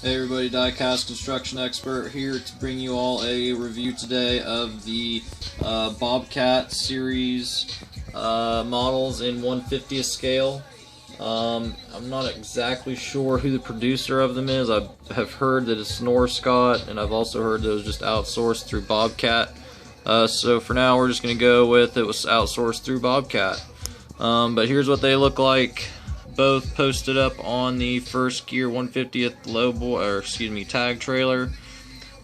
Hey everybody, Diecast Construction Expert here to bring you all a review today of the Bobcat series models in 1/50th scale. I'm not exactly sure who the producer of them is. I have heard that it's Scott, and I've also heard that it was just outsourced through Bobcat. So for now we're just going to go with it was outsourced through Bobcat. But here's what they look like. Both posted up on the First Gear 1/50th tag trailer,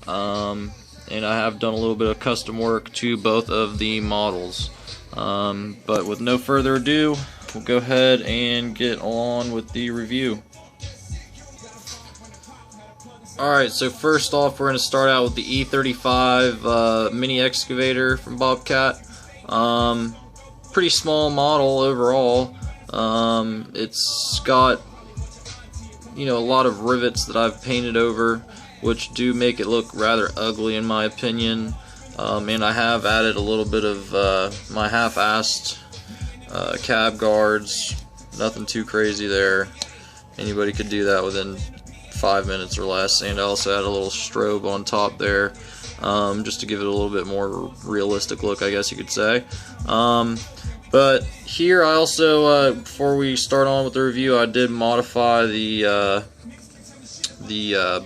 and I have done a little bit of custom work to both of the models. But with no further ado, we'll go ahead and get on with the review. Alright, so first off we're going to start out with the E35 mini excavator from Bobcat. Pretty small model overall. It's got, a lot of rivets that I've painted over, which do make it look rather ugly in my opinion. And I have added a little bit of my half-assed cab guards. Nothing too crazy there. Anybody could do that within 5 minutes or less. And I also add a little strobe on top there, just to give it a little bit more realistic look, I guess you could say. But here I also, before we start on with the review, I did modify the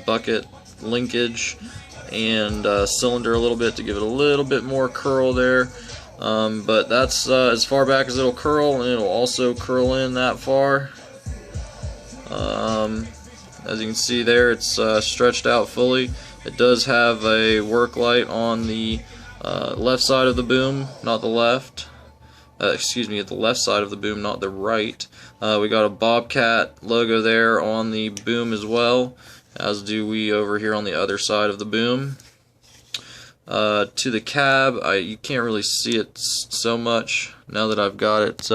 bucket linkage and cylinder a little bit to give it a little bit more curl there. But that's as far back as it'll curl, and it'll also curl in that far. As you can see there, it's stretched out fully. It does have a work light on the left side of the boom, not the left. At the left side of the boom, not the right. We got a Bobcat logo there on the boom as well, as do we over here on the other side of the boom. To the cab, you can't really see it so much now that I've got it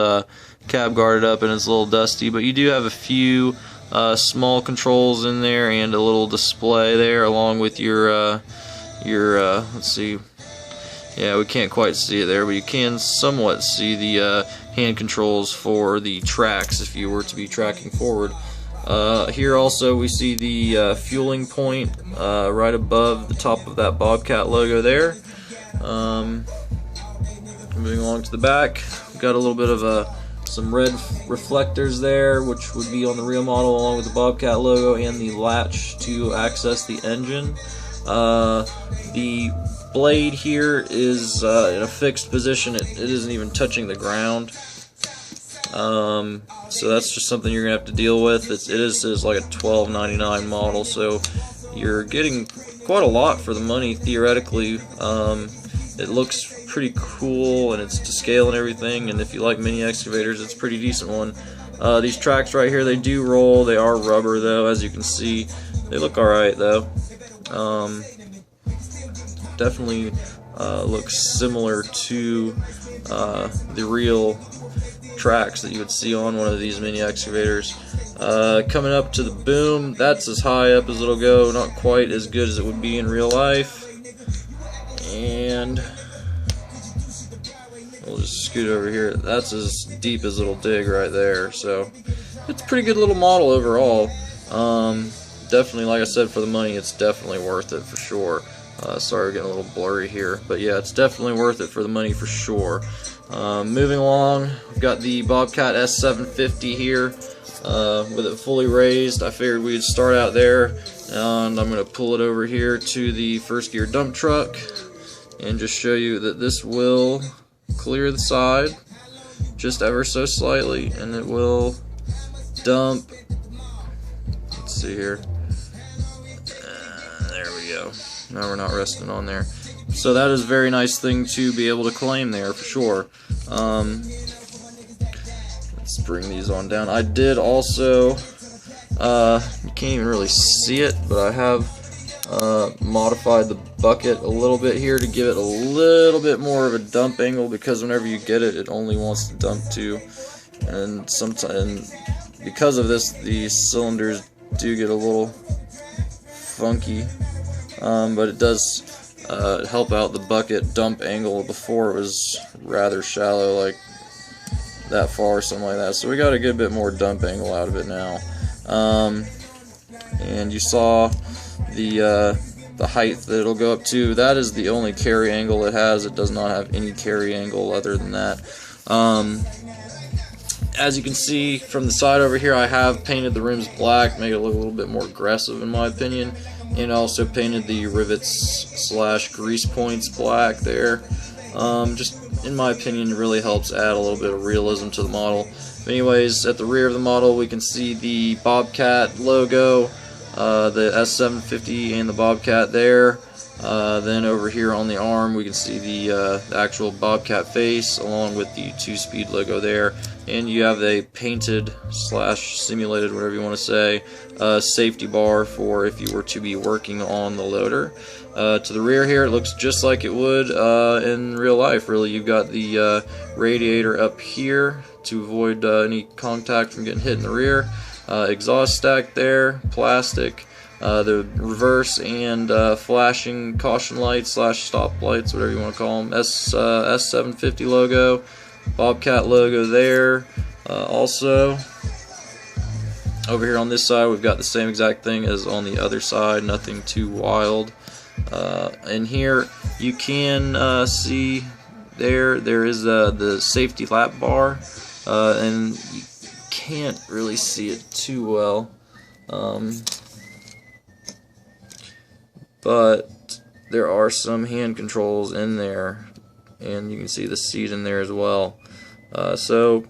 cab guarded up and it's a little dusty, but you do have a few small controls in there and a little display there along with your let's see. Yeah, we can't quite see it there, but you can somewhat see the hand controls for the tracks if you were to be tracking forward. Here also we see the fueling point right above the top of that Bobcat logo there. Moving along to the back, we've got a little bit of some red reflectors there, which would be on the real model along with the Bobcat logo and the latch to access the engine. The blade here is in a fixed position. It isn't even touching the ground. So that's just something you're gonna have to deal with. It is like a $12.99 model, so you're getting quite a lot for the money theoretically. It looks pretty cool and it's to scale and everything, and if you like mini excavators, it's a pretty decent one. These tracks right here, they do roll. They are rubber though, as you can see. They look alright though. Definitely looks similar to the real tracks that you would see on one of these mini excavators. Coming up to the boom, that's as high up as it'll go, not quite as good as it would be in real life. And we'll just scoot over here. That's as deep as it'll dig right there, so it's a pretty good little model overall. Definitely, like I said, for the money, it's definitely worth it for sure. Sorry, we're getting a little blurry here, but yeah, it's definitely worth it for the money for sure. Moving along, we've got the Bobcat S750 here with it fully raised. I figured we'd start out there, and I'm going to pull it over here to the First Gear dump truck and just show you that this will clear the side just ever so slightly, and it will dump. Let's see here. There we go. Now we're not resting on there. So that is a very nice thing to be able to claim there for sure. Let's bring these on down. I did also, you can't even really see it, but I have modified the bucket a little bit here to give it a little bit more of a dump angle, because whenever you get it, it only wants to dump to. And sometimes, because of this, the cylinders do get a little funky. But it does help out the bucket dump angle. Before it was rather shallow, like that far or something like that, so we got a good bit more dump angle out of it now. and you saw the height that it'll go up to. That is the only carry angle it has. It does not have any carry angle other than that. As you can see from the side over here, I have painted the rims black, make it look a little bit more aggressive in my opinion, and also painted the rivets / grease points black there. Just in my opinion, it really helps add a little bit of realism to the model. But anyways, at the rear of the model we can see the Bobcat logo, the S750 and the Bobcat there. Then over here on the arm we can see the actual Bobcat face along with the 2-speed logo there, and you have a painted / simulated, whatever you want to say, safety bar for if you were to be working on the loader. To the rear here, it looks just like it would in real life, really. You've got the radiator up here to avoid any contact from getting hit in the rear. Exhaust stack there, plastic. The reverse and flashing caution lights / stop lights, whatever you want to call them. S750 logo, Bobcat logo there. Also, over here on this side, we've got the same exact thing as on the other side, nothing too wild. And here you can see there is the safety lap bar, and you can't really see it too well. But there are some hand controls in there, and you can see the seat in there as well. So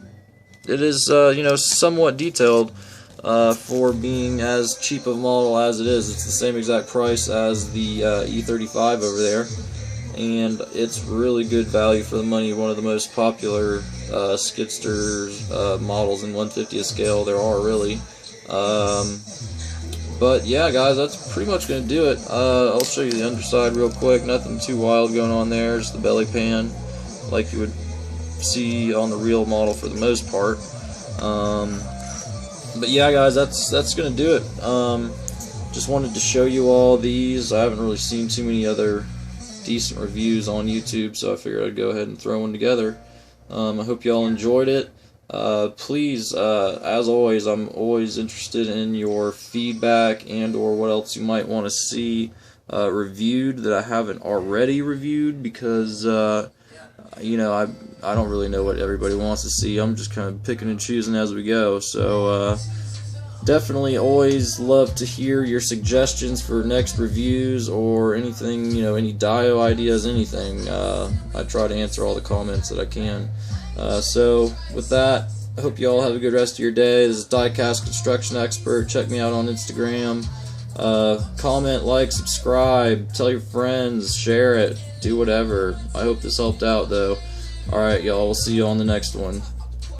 it is, you know, somewhat detailed for being as cheap of a model as it is. It's the same exact price as the E35 over there, and it's really good value for the money. One of the most popular skidster models in 1/50th scale there are, really. But yeah, guys, that's pretty much going to do it. I'll show you the underside real quick. Nothing too wild going on there. Just the belly pan, like you would see on the real model for the most part. But yeah, guys, that's going to do it. Just wanted to show you all these. I haven't really seen too many other decent reviews on YouTube, so I figured I'd go ahead and throw one together. I hope y'all enjoyed it. Please, as always, I'm always interested in your feedback and or what else you might want to see reviewed that I haven't already reviewed, because you know, I don't really know what everybody wants to see. I'm just kind of picking and choosing as we go. So definitely always love to hear your suggestions for next reviews or anything, you know, any dio ideas, anything. I try to answer all the comments that I can. So with that, I hope you all have a good rest of your day. This is Diecast Construction Expert. Check me out on Instagram. Comment, like, subscribe, tell your friends, share it, do whatever. I hope this helped out though. Alright y'all, we'll see you on the next one.